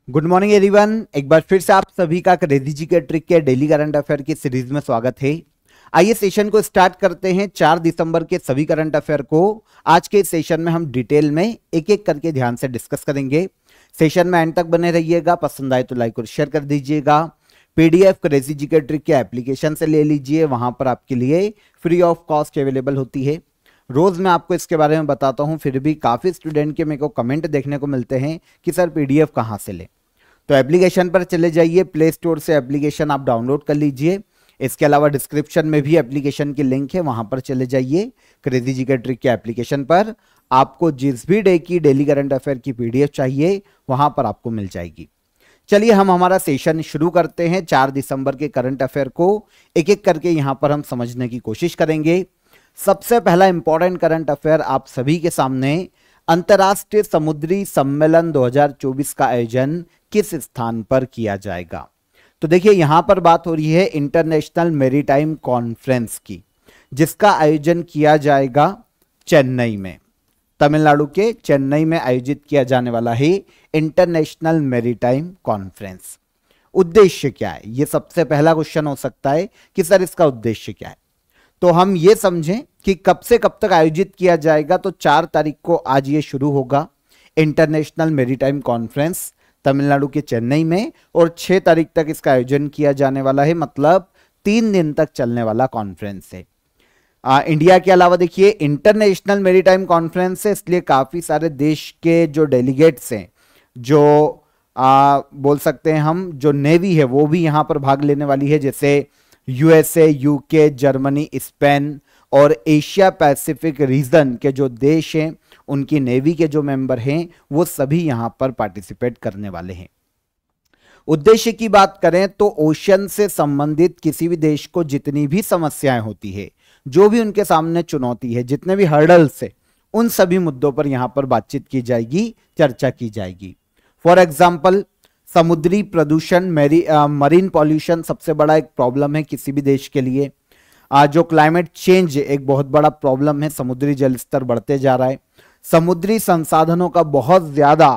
Good morning everyone. एक बार फिर से आप सभी का क्रेजी जी के ट्रिक के डेली करंट अफेयर की सीरीज में स्वागत है। आइए सेशन को स्टार्ट करते हैं। 4 दिसंबर के सभी करंट अफेयर को आज के सेशन में हम डिटेल में एक एक करके ध्यान से डिस्कस करेंगे। सेशन में एंड तक बने रहिएगा। पसंद आए तो लाइक और शेयर कर दीजिएगा। पीडीएफ क्रेजी जी के ट्रिक के एप्लीकेशन से ले लीजिए, वहां पर आपके लिए फ्री ऑफ कॉस्ट अवेलेबल होती है। रोज मैं आपको इसके बारे में बताता हूं, फिर भी काफी स्टूडेंट के मेरे को कमेंट देखने को मिलते हैं कि सर पीडीएफ कहां से ले। तो एप्लीकेशन पर चले जाइए, प्ले स्टोर से एप्लीकेशन आप डाउनलोड कर लीजिए। इसके अलावा डिस्क्रिप्शन में भी एप्लीकेशन की लिंक है, वहां पर चले जाइए। क्रेजी जी के ट्रिक के एप्लीकेशन पर आपको जिस भी डे की डेली करंट अफेयर की पीडीएफ चाहिए वहां पर आपको मिल जाएगी। चलिए हम हमारा सेशन शुरू करते हैं। 4 दिसंबर के करंट अफेयर को एक एक करके यहां पर हम समझने की कोशिश करेंगे। सबसे पहला इंपॉर्टेंट करंट अफेयर आप सभी के सामने, अंतर्राष्ट्रीय समुद्री सम्मेलन 2024 का आयोजन किस स्थान पर किया जाएगा। तो देखिए यहां पर बात हो रही है इंटरनेशनल मैरीटाइम कॉन्फ्रेंस की, जिसका आयोजन किया जाएगा चेन्नई में। तमिलनाडु के चेन्नई में आयोजित किया जाने वाला है इंटरनेशनल मैरीटाइम कॉन्फ्रेंस। उद्देश्य क्या है, यह सबसे पहला क्वेश्चन हो सकता है कि सर इसका उद्देश्य क्या है। तो हम ये समझें कि कब से कब तक आयोजित किया जाएगा। तो 4 तारीख को आज ये शुरू होगा इंटरनेशनल मैरीटाइम कॉन्फ्रेंस तमिलनाडु के चेन्नई में, और 6 तारीख तक इसका आयोजन किया जाने वाला है। मतलब 3 दिन तक चलने वाला कॉन्फ्रेंस है। इंडिया के अलावा देखिए इंटरनेशनल मैरीटाइम कॉन्फ्रेंस है, इसलिए काफी सारे देश के जो डेलीगेट्स हैं, जो बोल सकते हैं हम, जो नेवी है वो भी यहां पर भाग लेने वाली है। जैसे यूएसए, यूके, जर्मनी, स्पेन और एशिया पैसिफिक रीजन के जो देश हैं उनकी नेवी के जो मेंबर हैं वो सभी यहां पर पार्टिसिपेट करने वाले हैं। उद्देश्य की बात करें तो ओशन से संबंधित किसी भी देश को जितनी भी समस्याएं होती है, जो भी उनके सामने चुनौती है, जितने भी हर्डल्स है, उन सभी मुद्दों पर यहां पर बातचीत की जाएगी, चर्चा की जाएगी। फॉर एग्जाम्पल समुद्री प्रदूषण, मरीन पॉल्यूशन सबसे बड़ा एक प्रॉब्लम है किसी भी देश के लिए। जो क्लाइमेट चेंज एक बहुत बड़ा प्रॉब्लम है, समुद्री जल स्तर बढ़ते जा रहा है। समुद्री संसाधनों का बहुत ज्यादा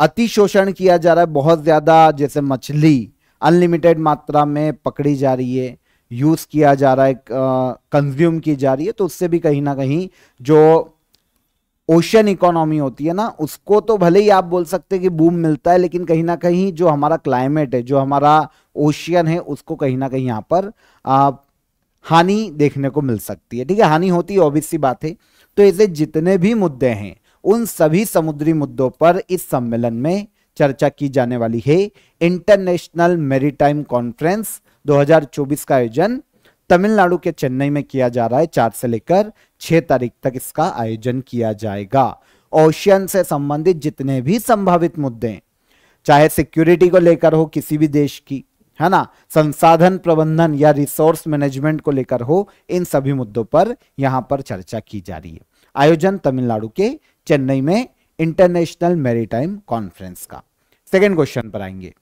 अतिशोषण किया जा रहा है, बहुत ज्यादा, जैसे मछली अनलिमिटेड मात्रा में पकड़ी जा रही है, यूज किया जा रहा है, कंज्यूम की जा रही है। तो उससे भी कहीं ना कहीं जो ओशन इकोनॉमी होती है ना, उसको तो भले ही आप बोल सकते हैं कि बूम मिलता है, लेकिन कहीं ना कहीं जो हमारा क्लाइमेट है, जो हमारा ओशियन है, उसको कहीं ना कहीं यहाँ पर हानि देखने को मिल सकती है। ठीक है, हानि होती है, ऑब्वियस सी बात है। तो ऐसे जितने भी मुद्दे हैं उन सभी समुद्री मुद्दों पर इस सम्मेलन में चर्चा की जाने वाली है। इंटरनेशनल मैरीटाइम कॉन्फ्रेंस 2024 का आयोजन तमिलनाडु के चेन्नई में किया जा रहा है। 4 से लेकर 6 तारीख तक इसका आयोजन किया जाएगा। ओशियन से संबंधित जितने भी संभावित मुद्दे, चाहे सिक्योरिटी को लेकर हो किसी भी देश की, है ना, संसाधन प्रबंधन या रिसोर्स मैनेजमेंट को लेकर हो, इन सभी मुद्दों पर यहां पर चर्चा की जा रही है। आयोजन तमिलनाडु के चेन्नई में इंटरनेशनल मैरीटाइम कॉन्फ्रेंस का। सेकेंड क्वेश्चन पर आएंगे।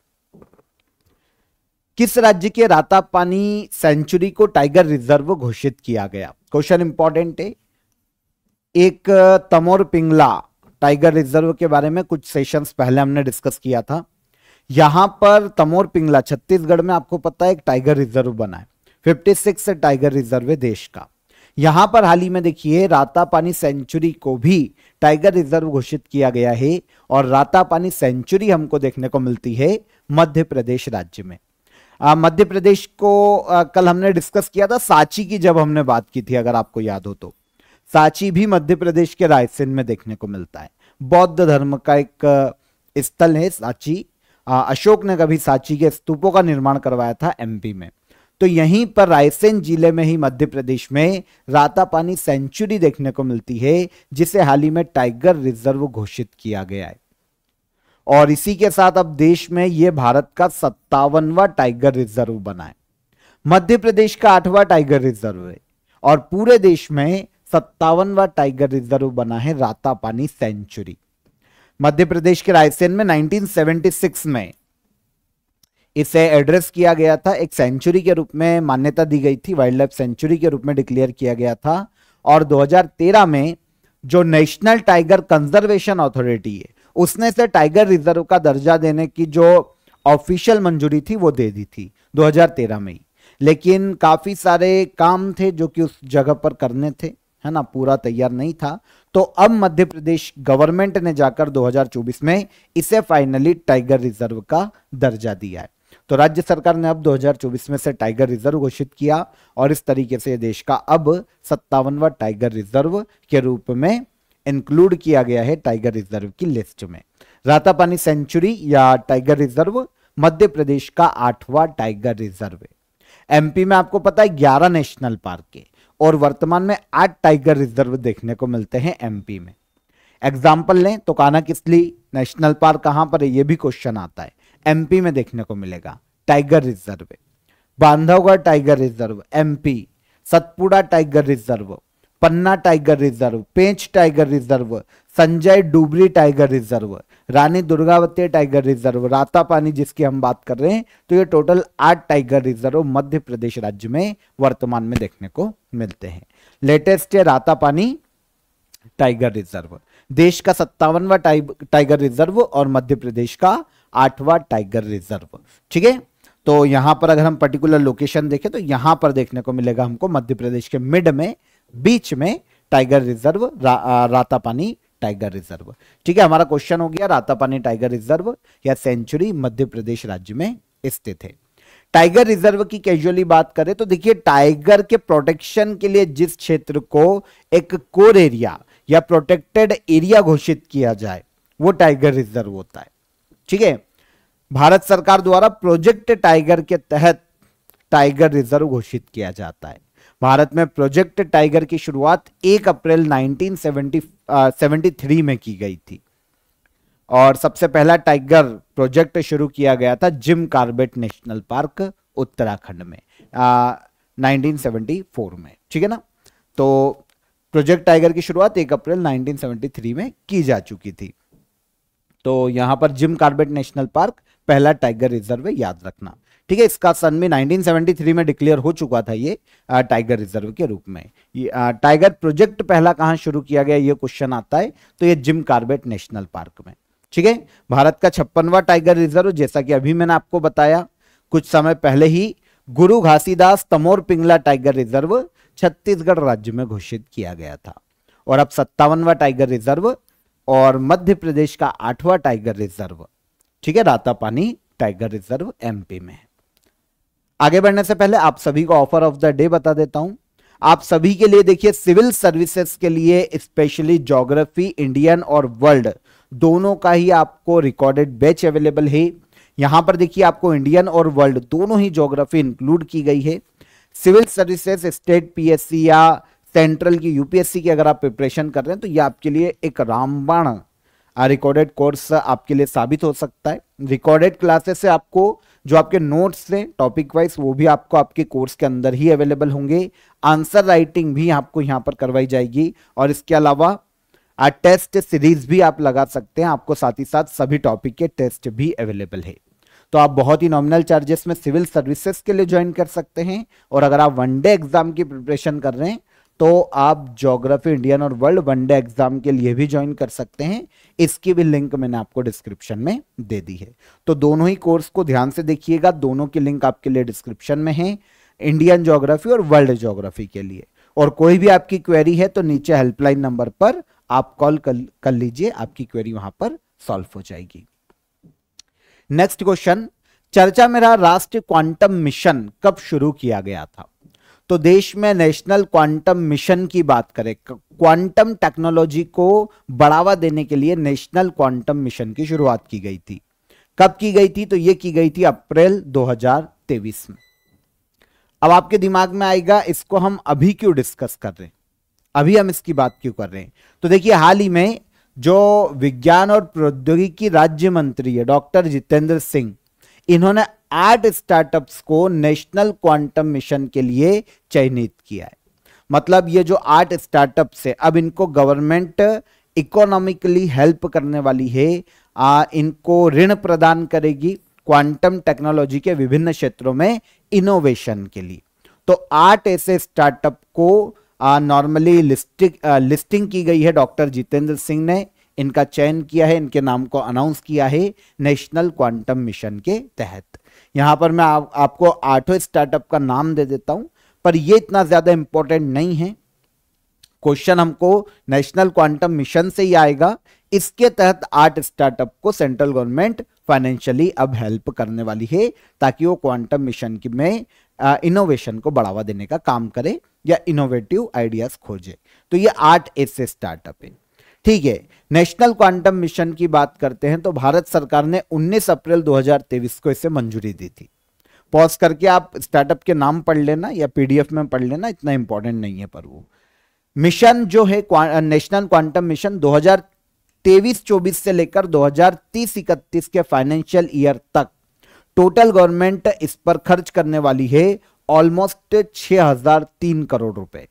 किस राज्य के रातापानी सेंचुरी को टाइगर रिजर्व घोषित किया गया। क्वेश्चन इंपॉर्टेंट है। एक तमोर पिंगला टाइगर रिजर्व के बारे में कुछ सेशंस पहले हमने डिस्कस किया था। यहां पर तमोर पिंगला छत्तीसगढ़ में आपको पता है एक टाइगर रिजर्व बना है। 56 टाइगर रिजर्व है देश का। यहां पर हाल ही में देखिए रातापानी सेंचुरी को भी टाइगर रिजर्व घोषित किया गया है, और रातापानी सेंचुरी हमको देखने को मिलती है मध्य प्रदेश राज्य में। मध्य प्रदेश को कल हमने डिस्कस किया था सांची की, जब हमने बात की थी, अगर आपको याद हो तो। सांची भी मध्य प्रदेश के रायसेन में देखने को मिलता है। बौद्ध धर्म का एक स्थल है सांची। अशोक ने कभी सांची के स्तूपों का निर्माण करवाया था एमपी में। तो यहीं पर रायसेन जिले में ही मध्य प्रदेश में रातापानी सेंचुरी देखने को मिलती है, जिसे हाल ही में टाइगर रिजर्व घोषित किया गया है। और इसी के साथ अब देश में यह भारत का 57वां टाइगर रिजर्व बना है। मध्य प्रदेश का 8वां टाइगर रिजर्व है, और पूरे देश में 57वां टाइगर रिजर्व बना है रातापानी सेंचुरी। मध्य प्रदेश के रायसेन में 1976 में इसे एड्रेस किया गया था, एक सेंचुरी के रूप में मान्यता दी गई थी, वाइल्ड लाइफ सेंचुरी के रूप में डिक्लेयर किया गया था। और 2013 में जो नेशनल टाइगर कंजर्वेशन अथॉरिटी है उसने इसे टाइगर रिजर्व का दर्जा देने की जो ऑफिशियल मंजूरी थी वो दे दी थी 2013 में ही। लेकिन काफी सारे काम थे जो कि उस जगह पर करने थे, है ना, पूरा तैयार नहीं था। तो अब मध्य प्रदेश गवर्नमेंट ने जाकर 2024 में इसे फाइनली टाइगर रिजर्व का दर्जा दिया है। तो राज्य सरकार ने अब 2024 में से टाइगर रिजर्व घोषित किया और इस तरीके से देश का अब 57वां टाइगर रिजर्व के रूप में इंक्लूड किया गया है टाइगर रिजर्व की लिस्ट में। रातापानी सेंचुरी या टाइगर रिजर्व मध्य प्रदेश का 8वां टाइगर रिजर्व है। एमपी में आपको पता है 11 नेशनल पार्क है और वर्तमान में 8 टाइगर रिजर्व देखने को मिलते हैं एमपी में। एग्जाम्पल लें तो कान्हा-किसली नेशनल पार्क कहां पर है, यह भी क्वेश्चन आता है। एमपी में देखने को मिलेगा, टाइगर रिजर्व है। Bandhavgarh tiger reserve MP, Satpura tiger reserve, Panna tiger reserve, Pench tiger reserve, Sanjay Dubri tiger reserve, Rani Durgavati tiger reserve, Ratapani जिसकी हम बात कर रहे हैं। तो ये total 8 tiger reserve Madhya Pradesh राज्य में वर्तमान में देखने को मिलते हैं। लेटेस्ट है रातापानी टाइगर रिजर्व, देश का 57वां टाइगर रिजर्व और मध्य प्रदेश का 8वां टाइगर रिजर्व। ठीक है, तो यहां पर अगर हम पर्टिकुलर लोकेशन देखें तो यहां पर देखने को मिलेगा हमको मध्य प्रदेश के मिड में, बीच में tiger reserve Ratapani tiger reserve. ठीक है, हमारा क्वेश्चन हो गया रातापानी टाइगर रिजर्व या सेंचुरी मध्य प्रदेश राज्य में स्थित है। टाइगर रिजर्व की कैजुअली बात करें तो देखिए, टाइगर के प्रोटेक्शन के लिए जिस क्षेत्र को एक कोर एरिया या प्रोटेक्टेड एरिया घोषित किया जाए वो टाइगर रिजर्व होता है। ठीक है, भारत सरकार द्वारा प्रोजेक्ट टाइगर के तहत टाइगर रिजर्व घोषित किया जाता है। भारत में प्रोजेक्ट टाइगर की शुरुआत 1 अप्रैल 1973 में की गई थी और सबसे पहला टाइगर प्रोजेक्ट शुरू किया गया था Jim Corbett national park Uttarakhand में 1974 में। ठीक है ना, तो प्रोजेक्ट टाइगर की शुरुआत 1 अप्रैल 1973 में की जा चुकी थी। तो यहां पर जिम कॉर्बेट नेशनल पार्क पहला टाइगर रिजर्व है, याद रखना। ठीक है, इसका सन में 1973 में डिक्लेयर हो चुका था ये टाइगर रिजर्व के रूप में। टाइगर प्रोजेक्ट पहला कहां शुरू किया गया ये क्वेश्चन आता है, तो ये जिम कॉर्बेट नेशनल पार्क में। ठीक है, भारत का 56वां टाइगर रिजर्व, जैसा कि अभी मैंने आपको बताया कुछ समय पहले ही, गुरु घासीदास तमोर पिंगला टाइगर रिजर्व छत्तीसगढ़ राज्य में घोषित किया गया था। और अब 57वां टाइगर रिजर्व और मध्य प्रदेश का 8वां टाइगर रिजर्व, ठीक है, रातापानी टाइगर रिजर्व एमपी में है। आगे बढ़ने से पहले आप सभी को ऑफर ऑफ द डे बता देता हूं। आप सभी के लिए देखिए, सिविल सर्विसेज के लिए स्पेशली ज्योग्राफी इंडियन और वर्ल्ड दोनों का ही आपको रिकॉर्डेड बैच अवेलेबल है। यहां पर देखिए आपको इंडियन और वर्ल्ड दोनों ही ज्योग्राफी इंक्लूड की गई है। सिविल सर्विसेज स्टेट पीएससी या सेंट्रल की यूपीएससी की अगर आप प्रिपरेशन कर रहे हैं तो ये आपके लिए एक रामबाण रिकॉर्डेड कोर्स आपके लिए साबित हो सकता है। रिकॉर्डेड क्लासेस से आपको जो आपके नोट्स हैं टॉपिक वाइज वो भी आपको आपके कोर्स के अंदर ही अवेलेबल होंगे। आंसर राइटिंग भी आपको यहां पर करवाई जाएगी और इसके अलावा टेस्ट सीरीज भी आप लगा सकते हैं। आपको साथ ही साथ सभी टॉपिक के टेस्ट भी अवेलेबल है। तो आप बहुत ही नॉमिनल चार्जेस में सिविल सर्विसेज के लिए ज्वाइन कर सकते हैं। और अगर आप वनडे एग्जाम की प्रिपरेशन कर रहे हैं तो आप ज्योग्राफी इंडियन और वर्ल्ड वनडे एग्जाम के लिए भी ज्वाइन कर सकते हैं। इसकी भी लिंक मैंने आपको डिस्क्रिप्शन में दे दी है। तो दोनों ही कोर्स को ध्यान से देखिएगा, दोनों की लिंक आपके लिए डिस्क्रिप्शन में है, इंडियन ज्योग्राफी और वर्ल्ड ज्योग्राफी के लिए। और कोई भी आपकी क्वेरी है तो नीचे हेल्पलाइन नंबर पर आप कॉल कर लीजिए, आपकी क्वेरी वहां पर सॉल्व हो जाएगी। नेक्स्ट क्वेश्चन, चर्चा में रहा राष्ट्रीय क्वांटम मिशन कब शुरू किया गया था। तो देश में नेशनल क्वांटम मिशन की बात करें, क्वांटम टेक्नोलॉजी को बढ़ावा देने के लिए नेशनल क्वांटम मिशन की शुरुआत की गई थी। कब की गई थी, तो यह की गई थी अप्रैल 2023 में। अब आपके दिमाग में आएगा इसको हम अभी क्यों डिस्कस कर रहे हैं, अभी हम इसकी बात क्यों कर रहे हैं। तो देखिए, हाल ही में जो विज्ञान और प्रौद्योगिकी राज्य मंत्री है डॉक्टर जितेंद्र सिंह, इन्होंने 8 स्टार्टअप्स को नेशनल क्वांटम मिशन के लिए चयनित किया है। मतलब ये जो 8 स्टार्टअप्स है अब इनको गवर्नमेंट इकोनॉमिकली हेल्प करने वाली है, इनको ऋण प्रदान करेगी क्वांटम टेक्नोलॉजी के विभिन्न क्षेत्रों में इनोवेशन के लिए। तो 8 ऐसे स्टार्टअप को नॉर्मली लिस्टिंग की गई है डॉक्टर जितेंद्र सिंह ने इनका चयन किया है, इनके नाम को अनाउंस किया है नेशनल क्वांटम मिशन के तहत। यहां पर मैं आपको 8 स्टार्टअप का नाम दे देता हूं, पर ये इतना ज्यादा इंपॉर्टेंट नहीं है। क्वेश्चन हमको नेशनल क्वांटम मिशन से ही आएगा। इसके तहत 8 स्टार्टअप को सेंट्रल गवर्नमेंट फाइनेंशियली अब हेल्प करने वाली है, ताकि वो क्वांटम मिशन में इनोवेशन को बढ़ावा देने का काम करे या इनोवेटिव आइडियाज खोजे। तो ये 8 ऐसे स्टार्टअप है। ठीक है, नेशनल क्वांटम मिशन की बात करते हैं तो भारत सरकार ने 19 अप्रैल 2023 को इसे मंजूरी दी थी। पॉज करके आप स्टार्टअप के नाम पढ़ लेना या पीडीएफ में पढ़ लेना, इतना इंपॉर्टेंट नहीं है। पर वो मिशन जो है नेशनल क्वांटम मिशन 2023-24 से लेकर 2030-31 के फाइनेंशियल ईयर तक टोटल गवर्नमेंट इस पर खर्च करने वाली है ऑलमोस्ट 6003 करोड़ रुपए।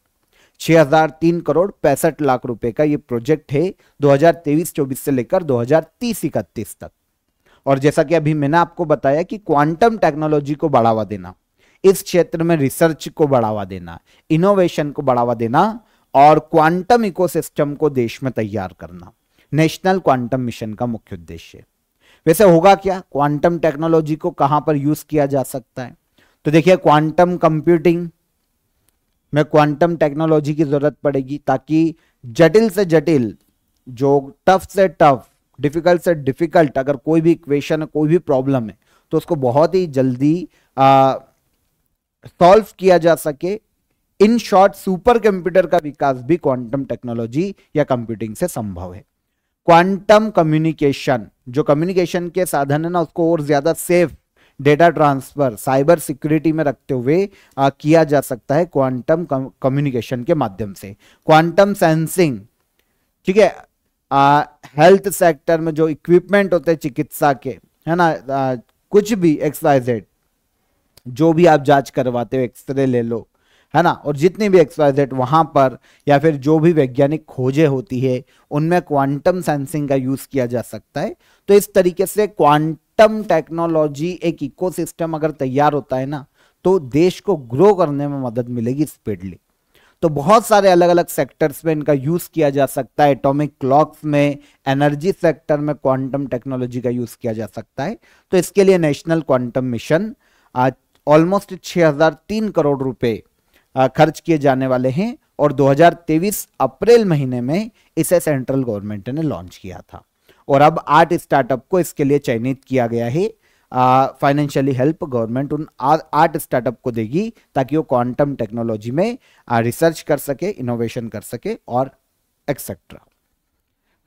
6003 करोड़ 65 लाख रुपए का ये प्रोजेक्ट है 2023-24 से लेकर 2030-31 तक। और जैसा कि अभी मैंने आपको बताया कि क्वांटम टेक्नोलॉजी को बढ़ावा देना, इस क्षेत्र में रिसर्च को बढ़ावा देना, इनोवेशन को बढ़ावा देना और क्वांटम इकोसिस्टम को देश में तैयार करना नेशनल क्वांटम मिशन का मुख्य उद्देश्य है। वैसे होगा क्या, क्वांटम टेक्नोलॉजी को कहां पर यूज किया जा सकता है? तो देखिए, क्वांटम कंप्यूटिंग में क्वांटम टेक्नोलॉजी की जरूरत पड़ेगी, ताकि जटिल से जटिल, जो टफ से टफ, डिफिकल्ट से डिफिकल्ट अगर कोई भी इक्वेशन है, कोई भी प्रॉब्लम है, तो उसको बहुत ही जल्दी सॉल्व किया जा सके। इन शॉर्ट, सुपर कंप्यूटर का विकास भी क्वांटम टेक्नोलॉजी या कंप्यूटिंग से संभव है। क्वांटम कम्युनिकेशन, जो कम्युनिकेशन के साधन है ना, उसको और ज्यादा safe, data transfer, cyber security में रखते हुए किया जा सकता है क्वांटम कम्युनिकेशन के माध्यम से। क्वांटम सेंसिंग, ठीक है, हेल्थ सेक्टर में जो इक्विपमेंट होते हैं चिकित्सा के, है ना, कुछ भी XYZ, जो भी आप जांच करवाते हो, एक्सरे ले लो, है ना, और जितनी भी XYZ वहां पर, या फिर जो भी वैज्ञानिक खोजें होती है, उनमें क्वांटम सेंसिंग का यूज किया जा सकता है। तो इस तरीके से क्वांटम टेक्नोलॉजी एक इकोसिस्टम अगर तैयार होता है ना, तो देश को ग्रो करने में मदद मिलेगी स्पीडली। तो बहुत सारे अलग अलग सेक्टर्स में इनका यूज किया जा सकता है। एटॉमिक क्लॉक्स में, एनर्जी सेक्टर में क्वांटम टेक्नोलॉजी का यूज किया जा सकता है। तो इसके लिए national quantum mission almost 6003 crore रुपए खर्च किए जाने वाले हैं, और 2023 अप्रैल महीने में इसे सेंट्रल गवर्नमेंट ने लॉन्च किया था। और अब 8 स्टार्टअप को इसके लिए चयनित किया गया है। फाइनेंशियली हेल्प गवर्नमेंट उन 8 स्टार्टअप को देगी, ताकि वो क्वांटम टेक्नोलॉजी में रिसर्च कर सके, इनोवेशन कर सके और एक्सेट्रा।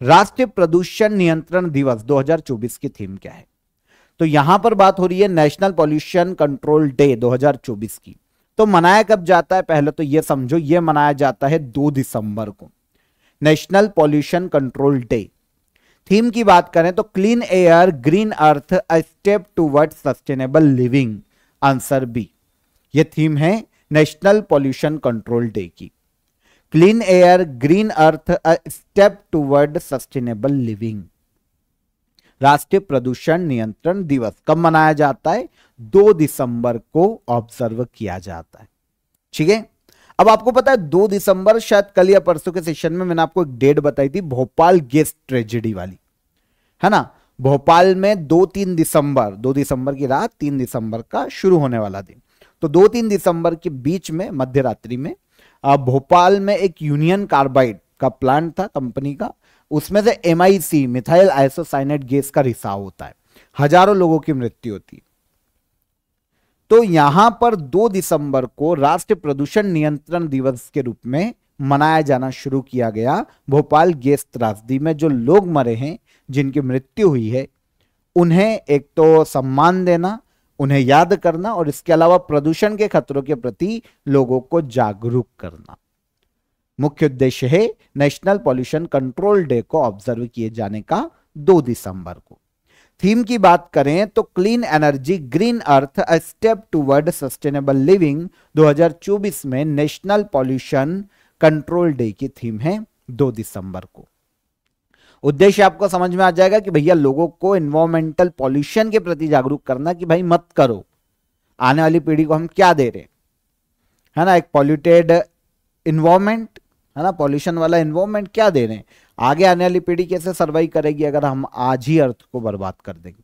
राष्ट्रीय प्रदूषण नियंत्रण दिवस 2024 की थीम क्या है? तो यहां पर बात हो रही है नेशनल पॉल्यूशन कंट्रोल डे 2024 की। तो मनाया कब जाता है? पहले तो यह समझो, यह मनाया जाता है 2 दिसंबर को, national pollution control day. Theme की बात करें तो clean air, green earth, a step toward sustainable living, answer B. यह थीम है नेशनल पॉल्यूशन कंट्रोल डे की। Clean air, green earth, a step toward sustainable living. राष्ट्रीय प्रदूषण नियंत्रण दिवस कब मनाया जाता है? 2 दिसंबर को ऑब्जर्व किया जाता है। ठीक है, अब आपको पता है 2 दिसंबर, शायद कल या परसों के सेशन में मैंने आपको एक डेट बताई थी, भोपाल गैस ट्रेजेडी वाली, है ना। भोपाल में 2-3 दिसंबर, 2 दिसंबर की रात, 3 दिसंबर का शुरू होने वाला दिन, तो 2-3 दिसंबर के बीच में मध्य रात्रि में भोपाल में एक यूनियन कार्बाइड का प्लांट था कंपनी का, उसमें से MIC, मिथाइल आइसोसाइनेट गैस का रिसाव होता है, हजारों लोगों की मृत्यु होती है। तो यहां पर 2 दिसंबर को राष्ट्रीय प्रदूषण नियंत्रण दिवस के रूप में मनाया जाना शुरू किया गया। भोपाल गैस त्रासदी में जो लोग मरे हैं, जिनकी मृत्यु हुई है, उन्हें एक तो सम्मान देना, उन्हें याद करना, और इसके अलावा प्रदूषण के खतरों के प्रति लोगों को जागरूक करना मुख्य उद्देश्य है नेशनल पॉल्यूशन कंट्रोल डे को ऑब्जर्व किए जाने का 2 दिसंबर को। थीम की बात करें तो clean energy, green earth, a step toward sustainable living 2024 में नेशनल पॉल्यूशन कंट्रोल डे की थीम है 2 दिसंबर को। उद्देश्य आपको समझ में आ जाएगा कि भैया लोगों को एनवायरमेंटल पॉल्यूशन के प्रति जागरूक करना, कि भाई मत करो, आने वाली पीढ़ी को हम क्या दे रहे हैं, है ना, एक पॉल्यूटेड इन्वायरमेंट, है ना, पॉल्यूशन वाला इन्वायरमेंट क्या दे रहे हैं, आगे आने वाली पीढ़ी कैसे सर्वाइव करेगी अगर हम आज ही अर्थ को बर्बाद कर देंगे।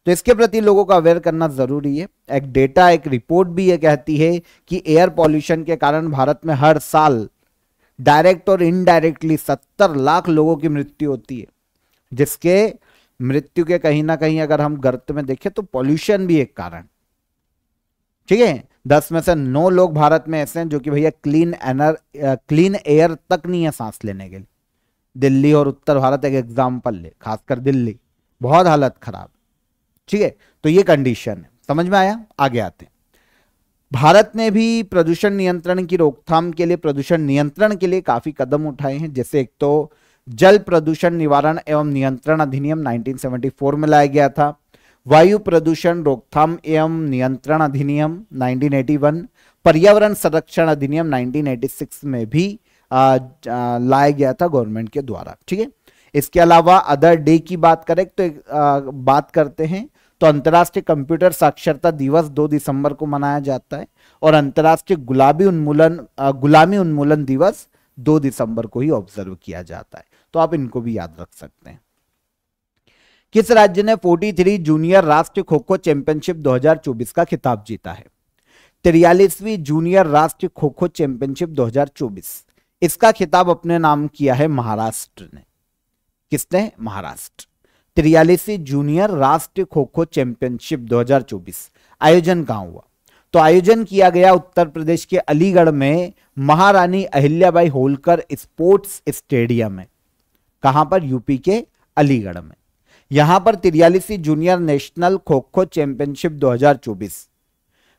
तो इसके प्रति लोगों को अवेयर करना जरूरी है। एक डेटा, एक रिपोर्ट भी ये कहती है कि एयर पॉल्यूशन के कारण भारत में हर साल डायरेक्ट और इनडायरेक्टली 70 लाख लोगों की मृत्यु होती है, जिसके मृत्यु के कहीं ना कहीं अगर हम गर्त में देखें तो पॉल्यूशन भी एक कारण। ठीक है, 10 में से 9 लोग भारत में ऐसे हैं जो कि भैया क्लीन एयर तक नहीं है सांस लेने के लिए। दिल्ली और उत्तर भारत एक एग्जाम्पल ले, खासकर दिल्ली, बहुत हालत खराब। ठीक है, तो ये कंडीशन है, समझ में आया। आगे आते हैं। भारत ने भी प्रदूषण नियंत्रण की रोकथाम के लिए, प्रदूषण नियंत्रण के लिए काफी कदम उठाए हैं। जैसे एक तो जल प्रदूषण निवारण एवं नियंत्रण अधिनियम 1974 में लाया गया था। वायु प्रदूषण रोकथाम एवं नियंत्रण अधिनियम 1981, पर्यावरण संरक्षण अधिनियम 1986 में भी लाया गया था गवर्नमेंट के द्वारा। ठीक है, इसके अलावा अदर डे की बात करें तो बात करते हैं तो अंतर्राष्ट्रीय कंप्यूटर साक्षरता दिवस 2 दिसंबर को मनाया जाता है और अंतर्राष्ट्रीय गुलामी उन्मूलन दिवस 2 दिसंबर को ही ऑब्जर्व किया जाता है। तो आप इनको भी याद रख सकते हैं। किस राज्य ने 43 जूनियर राष्ट्रीय खो खो चैंपियनशिप 2024 का खिताब जीता है? 43वीं जूनियर राष्ट्रीय खो खो चैंपियनशिप 2024, इसका खिताब अपने नाम किया है महाराष्ट्र ने। किसने? महाराष्ट्र। 43वीं जूनियर राष्ट्रीय खो खो चैंपियनशिप 2024 आयोजन कहां हुआ? तो आयोजन किया गया उत्तर प्रदेश के अलीगढ़ में महारानी अहिल्याबाई होलकर स्पोर्ट्स स्टेडियम में। कहां पर? यूपी के अलीगढ़ में। यहां पर 43वीं junior national kho kho championship 2024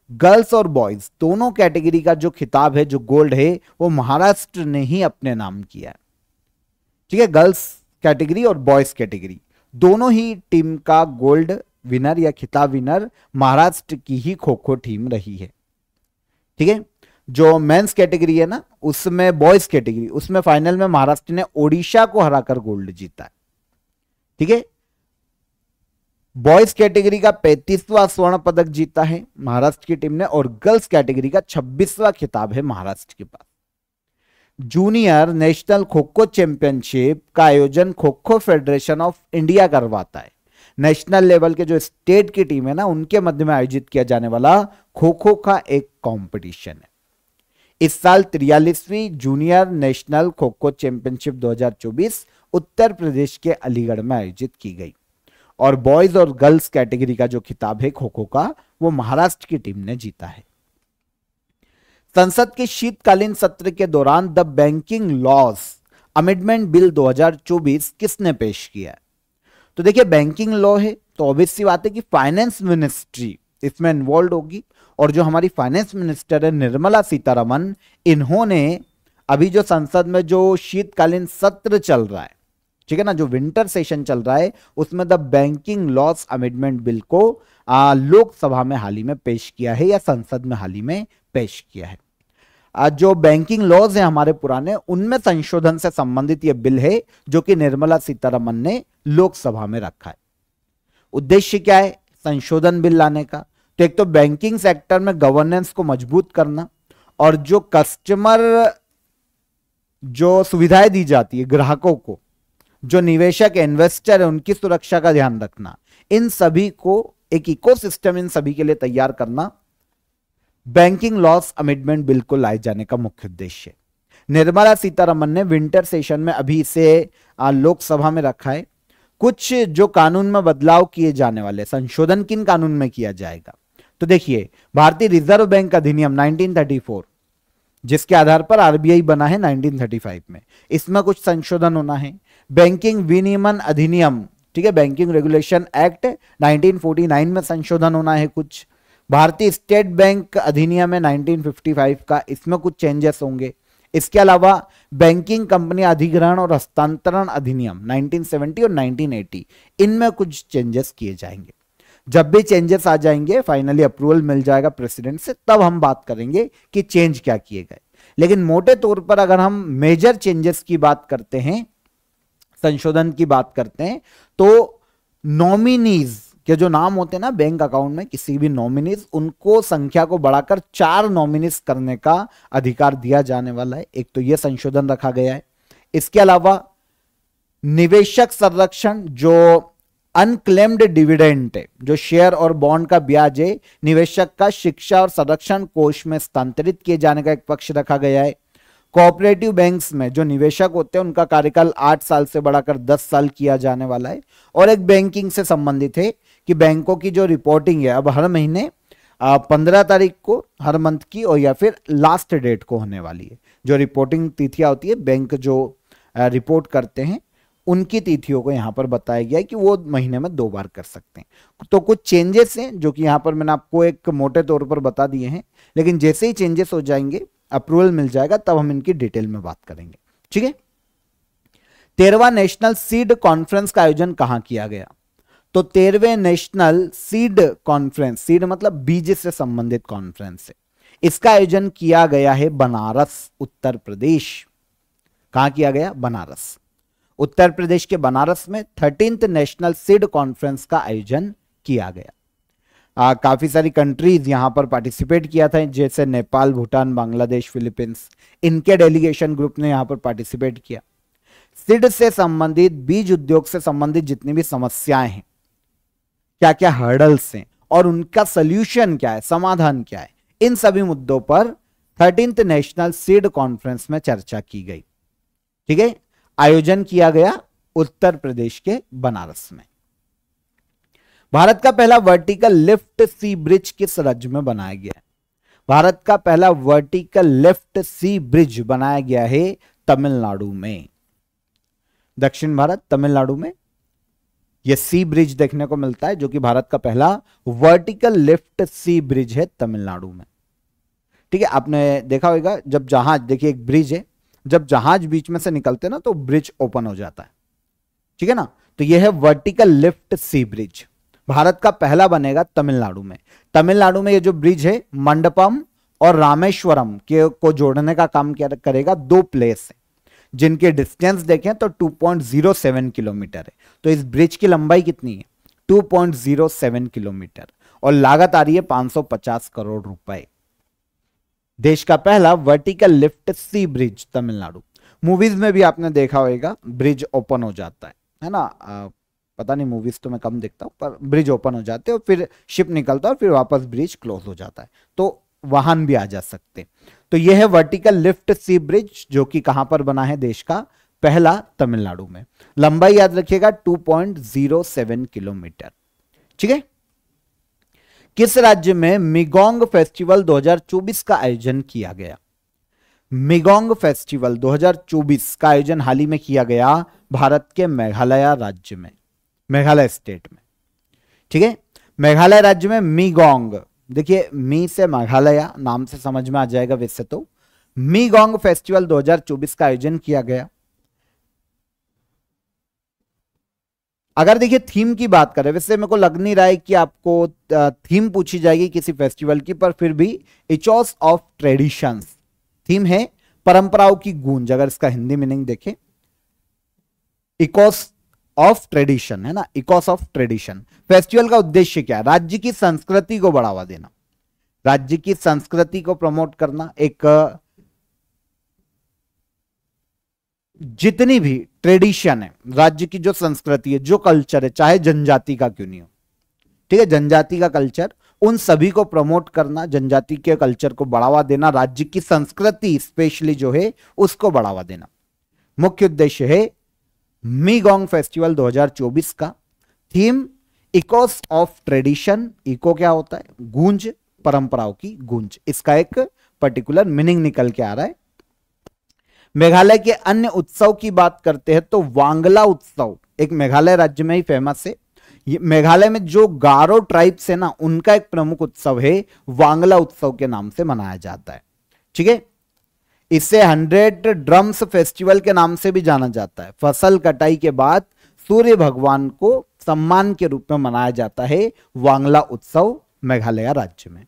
girls और बॉयज दोनों कैटेगरी का जो खिताब है, जो गोल्ड है, वो महाराष्ट्र ने ही अपने नाम किया है। ठीक है, गर्ल्स कैटेगरी और बॉयज कैटेगरी दोनों ही टीम का गोल्ड विनर या खिताब विनर महाराष्ट्र की ही खो खो टीम रही है। ठीक है, जो मेंस कैटेगरी है ना, उसमें बॉयज कैटेगरी, उसमें फाइनल में महाराष्ट्र ने ओडिशा को हराकर गोल्ड जीता है। ठीक है, बॉयज कैटेगरी का 35वां स्वर्ण पदक जीता है महाराष्ट्र की टीम ने और गर्ल्स कैटेगरी का 26वां खिताब है महाराष्ट्र के पास। Junior national kho kho championship का आयोजन kho kho federation of India करवाता है। नेशनल लेवल के जो स्टेट की टीम है ना, उनके मध्य में आयोजित किया जाने वाला खो खो का एक कंपटीशन है। इस साल 43वीं junior national kho kho championship 2024 Uttar Pradesh के अलीगढ़ में आयोजित की गई और बॉयज और गर्ल्स कैटेगरी का जो खिताब है खो खो का, वो महाराष्ट्र की टीम ने जीता है। संसद के शीतकालीन सत्र के दौरान the banking laws amendment bill 2024 किसने पेश किया है? तो देखिए, बैंकिंग लॉ है तो ऑब्वियस सी बात है कि फाइनेंस मिनिस्ट्री इसमें इन्वॉल्व होगी और जो हमारी फाइनेंस मिनिस्टर है निर्मला सीतारमन, इन्होंने अभी जो संसद में जो शीतकालीन सत्र चल रहा है, ठीक है ना, जो विंटर सेशन चल रहा है, उसमें the banking laws amendment bill को लोकसभा में हाल ही में पेश किया है या संसद में हाल ही में पेश किया है। जो बैंकिंग लॉज है हमारे पुराने, उनमें संशोधन से संबंधित यह बिल है जो कि निर्मला सीतारमन ने लोकसभा में रखा है। उद्देश्य क्या है संशोधन बिल लाने का? तो एक तो बैंकिंग सेक्टर में गवर्नेंस को मजबूत करना और जो कस्टमर जो सुविधाएं दी जाती है ग्राहकों को, जो निवेशक इन्वेस्टर है, उनकी सुरक्षा का ध्यान रखना, इन सभी को एक इकोसिस्टम इन सभी के लिए तैयार करना बैंकिंग लॉज अमेंडमेंट बिल को लाए जाने का मुख्य उद्देश्य है। निर्मला सीतारमन ने विंटर सेशन में अभी इसे लोकसभा में रखा है। कुछ जो कानून में बदलाव किए जाने वाले, संशोधन किन कानून में किया जाएगा? तो देखिए, भारतीय रिजर्व बैंक अधिनियम 1934 जिसके आधार पर आरबीआई बना है 1935 में, इसमें कुछ संशोधन होना है। बैंकिंग विनियमन अधिनियम, ठीक है, बैंकिंग रेगुलेशन एक्ट 1949 में संशोधन होना है कुछ। भारतीय स्टेट बैंक अधिनियम है 1955 का, इसमें कुछ चेंजेस होंगे। इसके अलावा बैंकिंग कंपनी अधिग्रहण और हस्तांतरण अधिनियम 1970 और 1980, इनमें कुछ चेंजेस किए जाएंगे। जब भी चेंजेस आ जाएंगे, फाइनली अप्रूवल मिल जाएगा प्रेसिडेंट से, तब हम बात करेंगे कि चेंज क्या किए गए। लेकिन मोटे तौर पर अगर हम मेजर चेंजेस की बात करते हैं, संशोधन की बात करते हैं, तो नॉमिनीज के जो नाम होते हैं ना बैंक अकाउंट में, किसी भी नॉमिनीज, उनको संख्या को बढ़ाकर 4 नॉमिनीज करने का अधिकार दिया जाने वाला है। एक तो यह संशोधन रखा गया है। इसके अलावा निवेशक संरक्षण, जो अनक्लेम्ड डिविडेंड है, जो शेयर और बॉन्ड का ब्याज है, निवेशक का शिक्षा और संरक्षण कोष में स्थानांतरित किए जाने का एक पक्ष रखा गया है। कोऑपरेटिव बैंक्स में जो निवेशक होते हैं उनका कार्यकाल 8 साल से बढ़ाकर 10 साल किया जाने वाला है। और एक बैंकिंग से संबंधित है कि बैंकों की जो रिपोर्टिंग है अब हर महीने 15 तारीख को हर मंथ की, और या फिर लास्ट डेट को होने वाली है। जो रिपोर्टिंग तिथियां होती है, बैंक जो रिपोर्ट करते हैं उनकी तिथियों को यहां पर बताया गया है कि वो महीने में 2 बार कर सकते हैं। तो कुछ चेंजेस हैं जो कि यहां पर मैंने आपको एक मोटे तौर पर बता दिए हैं, लेकिन जैसे ही चेंजेस हो जाएंगे, अप्रूवल मिल जाएगा, तब हम इनकी डिटेल में बात करेंगे। ठीक है। 13वां नेशनल सीड कॉन्फ्रेंस का आयोजन कहां किया गया? तो 13वें नेशनल सीड कॉन्फ्रेंस, सीड मतलब बीज से संबंधित कॉन्फ्रेंस है, इसका आयोजन किया गया है बनारस, उत्तर प्रदेश। कहां किया गया? बनारस, उत्तर प्रदेश के बनारस में 13th नेशनल सीड कॉन्फ्रेंस का आयोजन किया गया। काफी सारी कंट्रीज यहां पर पार्टिसिपेट किया था, जैसे नेपाल, भूटान, बांग्लादेश, फिलीपींस, इनके डेलीगेशन ग्रुप ने यहां पर पार्टिसिपेट किया। सीड से संबंधित, बीज उद्योग से संबंधित जितनी भी समस्याएं हैं, क्या क्या हर्डल्स हैं और उनका सॉल्यूशन क्या है, समाधान क्या है, इन सभी मुद्दों पर 13th नेशनल सीड कॉन्फ्रेंस में चर्चा की गई। ठीक है। आयोजन किया गया उत्तर प्रदेश के बनारस में। भारत का पहला वर्टिकल लिफ्ट सी ब्रिज किस राज्य में बनाया गया है? भारत का पहला वर्टिकल लिफ्ट सी ब्रिज बनाया गया है तमिलनाडु में, दक्षिण भारत, तमिलनाडु में यह सी ब्रिज देखने को मिलता है, जो कि भारत का पहला वर्टिकल लिफ्ट सी ब्रिज है तमिलनाडु में। ठीक है। आपने देखा होगा जब जहाज, देखिए एक ब्रिज है, जब जहाज बीच में से निकलते ना तो ब्रिज ओपन हो जाता है। ठीक है ना। तो यह है वर्टिकल लिफ्ट सी ब्रिज, भारत का पहला बनेगा तमिलनाडु में। तमिलनाडु में ये जो ब्रिज है मंडपम और रामेश्वरम के को जोड़ने का काम करेगा। 2 प्लेस है जिनके डिस्टेंस देखें तो 2.07 किलोमीटर है। तो इस ब्रिज की लंबाई कितनी है? 2.07 किलोमीटर, और लागत आ रही है 550 करोड़ रुपए। देश का पहला वर्टिकल लिफ्ट सी ब्रिज तमिलनाडु। मूवीज में भी आपने देखा होगा ब्रिज ओपन हो जाता है ना। पता नहीं, मूवीज तो मैं कम देखता हूं, पर ब्रिज ओपन हो जाते हैं और फिर शिप निकलता है और फिर वापस ब्रिज क्लोज हो जाता है, तो वाहन भी आ जा सकते हैं। तो यह है वर्टिकल लिफ्ट सी ब्रिज, जो कि कहां पर बना है? देश का पहला तमिलनाडु में। लंबाई याद रखिएगा 2.07 किलोमीटर। ठीक है। किस राज्य में मिगोंग फेस्टिवल 2024 का आयोजन किया गया? मिगोंग फेस्टिवल 2024 का आयोजन हाल ही में किया गया भारत के मेघालय राज्य में, मेघालय स्टेट में। ठीक है। मेघालय राज्य में मिगोंग, देखिए मी से मेघालय नाम से समझ में आ जाएगा वैसे तो। मिगोंग फेस्टिवल 2024 का आयोजन किया गया। अगर देखिए थीम की बात करें, वैसे मेरे को लग नहीं रहा है कि आपको थीम पूछी जाएगी किसी फेस्टिवल की, पर फिर भी इचोस ऑफ ट्रेडिशंस थीम है, परंपराओं की गूंज। अगर इसका हिंदी मीनिंग देखें, इकोस ऑफ ट्रेडिशन है ना, इकोस ऑफ ट्रेडिशन। फेस्टिवल का उद्देश्य क्या है? राज्य की संस्कृति को बढ़ावा देना, राज्य की संस्कृति को प्रमोट करना। एक जितनी भी ट्रेडिशन है, राज्य की जो संस्कृति है, जो कल्चर है, चाहे जनजाति का क्यों नहीं हो, ठीक है, जनजाति का कल्चर, उन सभी को प्रमोट करना, जनजाति के कल्चर को बढ़ावा देना, राज्य की संस्कृति स्पेशली जो है उसको बढ़ावा देना मुख्य उद्देश्य है मिगोंग फेस्टिवल 2024 का। Theme echoes of tradition. Echo क्या होता है? गूंज, परंपराओं की गूंज। इसका एक पर्टिकुलर मीनिंग निकल के आ रहा है। मेघालय के अन्य उत्सव की बात करते हैं तो वांगला उत्सव एक मेघालय राज्य में ही फेमस है। मेघालय में जो गारो ट्राइब्स है ना, उनका एक प्रमुख उत्सव है, वांगला उत्सव के नाम से मनाया जाता है। ठीक है। इसे 100 ड्रम्स फेस्टिवल के नाम से भी जाना जाता है। फसल कटाई के बाद सूर्य भगवान को सम्मान के रूप में मनाया जाता है वांगला उत्सव मेघालय राज्य में।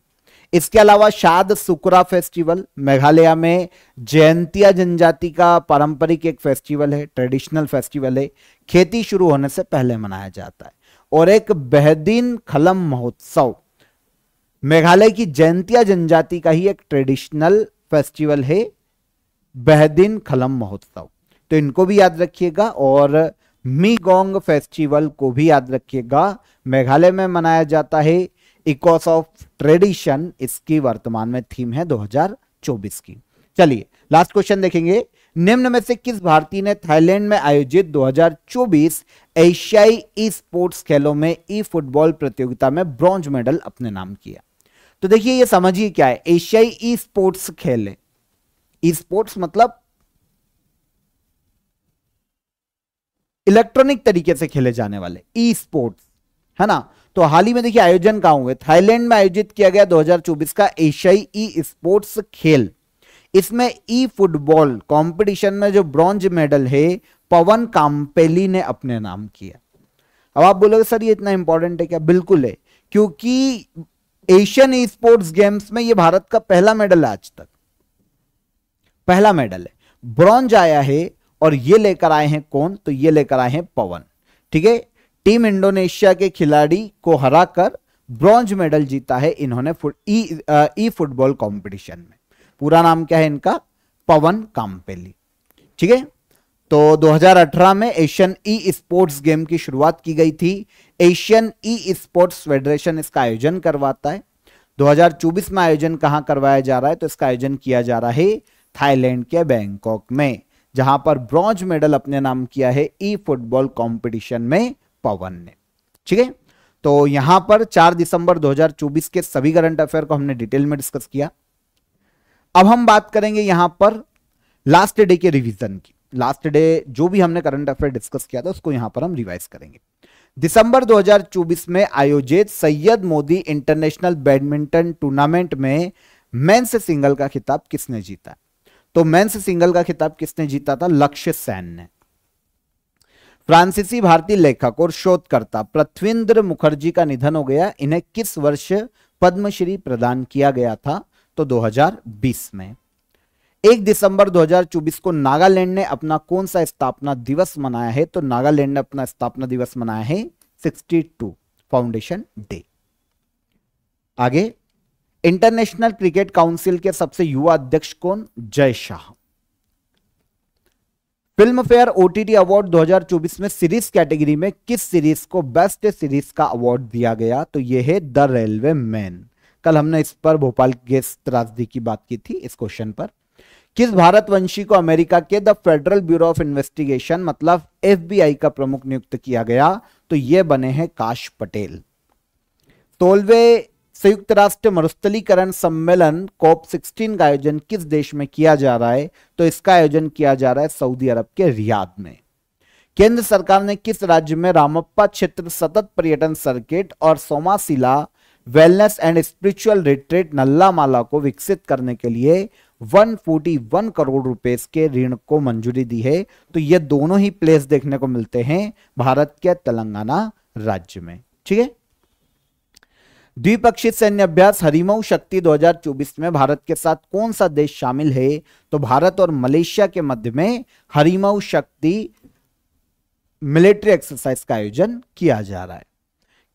इसके अलावा शाद सुकरा फेस्टिवल मेघालय में जयंतिया जनजाति का पारंपरिक एक फेस्टिवल है, ट्रेडिशनल फेस्टिवल है, खेती शुरू होने से पहले मनाया जाता है। और एक बेहदीन खलम महोत्सव मेघालय की जयंतिया जनजाति का ही एक ट्रेडिशनल फेस्टिवल है, बेहदीन खलम महोत्सव। तो इनको भी याद रखिएगा। और मीगोंग फेस्टिवल को भी याद रखिएगा, मेघालय में मनाया जाता है। इकोस ऑफ ट्रेडिशन इसकी वर्तमान में थीम है 2024 की। चलिए लास्ट क्वेश्चन देखेंगे। निम्न में से किस भारतीय ने थाईलैंड में आयोजित 2024 एशियाई ई स्पोर्ट्स खेलों में ई फुटबॉल प्रतियोगिता में ब्रॉन्ज मेडल अपने नाम किया? तो देखिए ये समझिए क्या है, एशियाई ई स्पोर्ट्स खेल है। ई स्पोर्ट्स मतलब इलेक्ट्रॉनिक तरीके से खेले जाने वाले ई स्पोर्ट्स, है ना। तो हाल ही में देखिए आयोजन कहां हुए, थाईलैंड में आयोजित किया गया 2024 का एशियाई ई स्पोर्ट्स खेल। इसमें ई फुटबॉल कंपटीशन में जो ब्रॉन्ज मेडल है पवन काम्पेली ने अपने नाम किया। अब आप बोलोगे सर ये इतना इंपॉर्टेंट है क्या? बिल्कुल है, क्योंकि एशियन ई स्पोर्ट्स गेम्स में ये भारत का पहला मेडल है, आज तक पहला मेडल है। ब्रॉन्ज आया है और ये लेकर आए हैं कौन? तो ये लेकर आए हैं पवन। ठीक है, टीम इंडोनेशिया के खिलाड़ी को हराकर ब्रॉन्ज मेडल जीता है इन्होंने ई फुटबॉल कंपटीशन में। पूरा नाम क्या है इनका? पवन काम्पेली। ठीक है, तो 2018 में एशियन ई स्पोर्ट्स गेम की शुरुआत की गई थी। एशियन ई स्पोर्ट्स फेडरेशन इसका आयोजन करवाता है। 2024 में आयोजन कहां करवाया जा रहा है? तो इसका आयोजन किया जा रहा है थाईलैंड के बैंकॉक में, जहां पर ब्रॉन्ज मेडल अपने नाम किया है ई फुटबॉल कंपटीशन में पवन ने। ठीक है, तो यहां पर 4 दिसंबर 2024 के सभी करंट अफेयर को हमने डिटेल में डिस्कस किया। अब हम बात करेंगे यहां पर लास्ट डे के रिवीजन की। लास्ट डे जो भी हमने करंट अफेयर डिस्कस किया था उसको यहां पर हम रिवाइज करेंगे। दिसंबर 2024 में आयोजित Syed Modi international badminton tournament में मेंस सिंगल का खिताब किसने जीता? तो मेंस सिंगल का खिताब किसने जीता था? लक्ष्य सेन ने। फ्रांसीसी भारतीय लेखक और शोधकर्ता पृथ्वींद्र मुखर्जी का निधन हो गया। इन्हें किस वर्ष पद्मश्री प्रदान किया गया था? तो 2020 में। 1 दिसंबर 2024 को नागालैंड ने अपना कौन सा स्थापना दिवस मनाया है? तो नागालैंड ने अपना स्थापना दिवस मनाया है 62 फाउंडेशन डे। आगे, इंटरनेशनल क्रिकेट काउंसिल के सबसे युवा अध्यक्ष कौन? Jay Shah. Film fair OTT award 2024 में सीरीज कैटेगरी में किस सीरीज को बेस्ट सीरीज का अवार्ड दिया गया? तो यह है द रेलवे मैन। कल हमने इस पर भोपाल गैस त्रासदी की बात की थी इस क्वेश्चन पर। किस भारतवंशी को अमेरिका के the federal bureau of investigation मतलब एफबीआई का प्रमुख नियुक्त किया गया? तो यह बने हैं काश पटेल। 16वें संयुक्त राष्ट्र मरुस्थलीकरण सम्मेलन COP16 का आयोजन किस देश में किया जा रहा है? तो इसका आयोजन किया जा रहा है सऊदी अरब के रियाद में। केंद्र सरकार ने किस राज्य में रामप्पा क्षेत्र सतत पर्यटन सर्किट और Somasila wellness and spiritual retreat Nallamala को विकसित करने के लिए 141 करोड़ रुपए के ऋण को मंजूरी दी है? तो ये दोनों ही प्लेस देखने को मिलते हैं भारत के तेलंगाना राज्य में। ठीक है, द्विपक्षीय सैन्य अभ्यास हरिमऊ शक्ति 2024 में भारत के साथ कौन सा देश शामिल है? तो भारत और मलेशिया के मध्य में हरिमऊ शक्ति मिलिट्री एक्सरसाइज का आयोजन किया जा रहा है।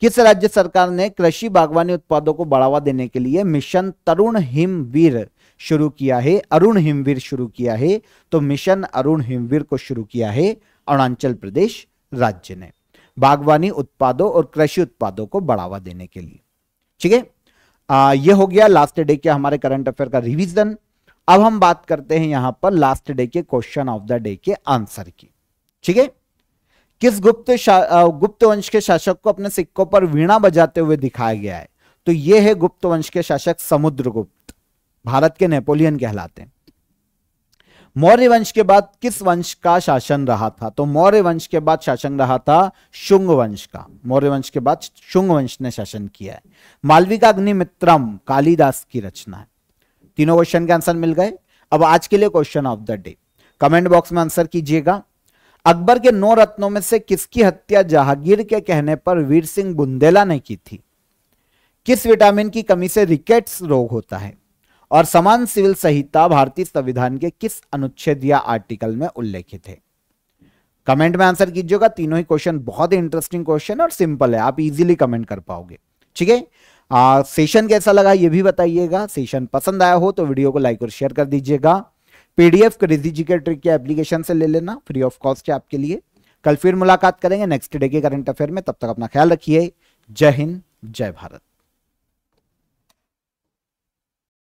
किस राज्य सरकार ने कृषि बागवानी उत्पादों को बढ़ावा देने के लिए मिशन तरुण हिमवीर शुरू किया है? अरुण हिमवीर शुरू किया है। तो मिशन अरुण हिमवीर को शुरू किया है अरुणाचल प्रदेश राज्य ने, बागवानी उत्पादों और कृषि उत्पादों को बढ़ावा देने के लिए। ठीक है, ये हो गया लास्ट डे के हमारे करंट अफेयर का रिवीजन। अब हम बात करते हैं यहां पर लास्ट डे के क्वेश्चन ऑफ द डे के आंसर की। ठीक है, किस गुप्त वंश के शासक को अपने सिक्कों पर वीणा बजाते हुए दिखाया गया है? तो यह है गुप्त वंश के शासक समुद्रगुप्त, भारत के नेपोलियन कहलाते हैं। मौर्य वंश के बाद किस वंश का शासन रहा था? तो मौर्य वंश के बाद शासन रहा था शुंग वंश का। मौर्य वंश के बाद शुंग वंश ने शासन किया है। मालविका अग्निमित्रम कालिदास की रचना है। तीनों क्वेश्चन के आंसर मिल गए। अब आज के लिए question of the day comment box में आंसर कीजिएगा। अकबर के 9 रत्नों में से किसकी हत्या जहांगीर के कहने पर वीर सिंह बुंदेला ने की थी? किस विटामिन की कमी से रिकेट्स रोग होता है? और समान सिविल संहिता भारतीय संविधान के किस अनुच्छेद या आर्टिकल में उल्लेखित है? कमेंट में आंसर कीजिएगा। तीनों ही क्वेश्चन बहुत ही इंटरेस्टिंग क्वेश्चन और सिंपल है, आप इजीली कमेंट कर पाओगे। ठीक है, सेशन कैसा लगा ये भी बताइएगा। सेशन पसंद आया हो तो वीडियो को लाइक और शेयर कर दीजिएगा। पीडीएफ क्रेजी जीके ट्रिक के एप्लीकेशन से ले लेना, फ्री ऑफ कॉस्ट है आपके लिए। कल फिर मुलाकात करेंगे नेक्स्ट डे के करंट अफेयर में। तब तक अपना ख्याल रखिए। जय हिंद, जय भारत।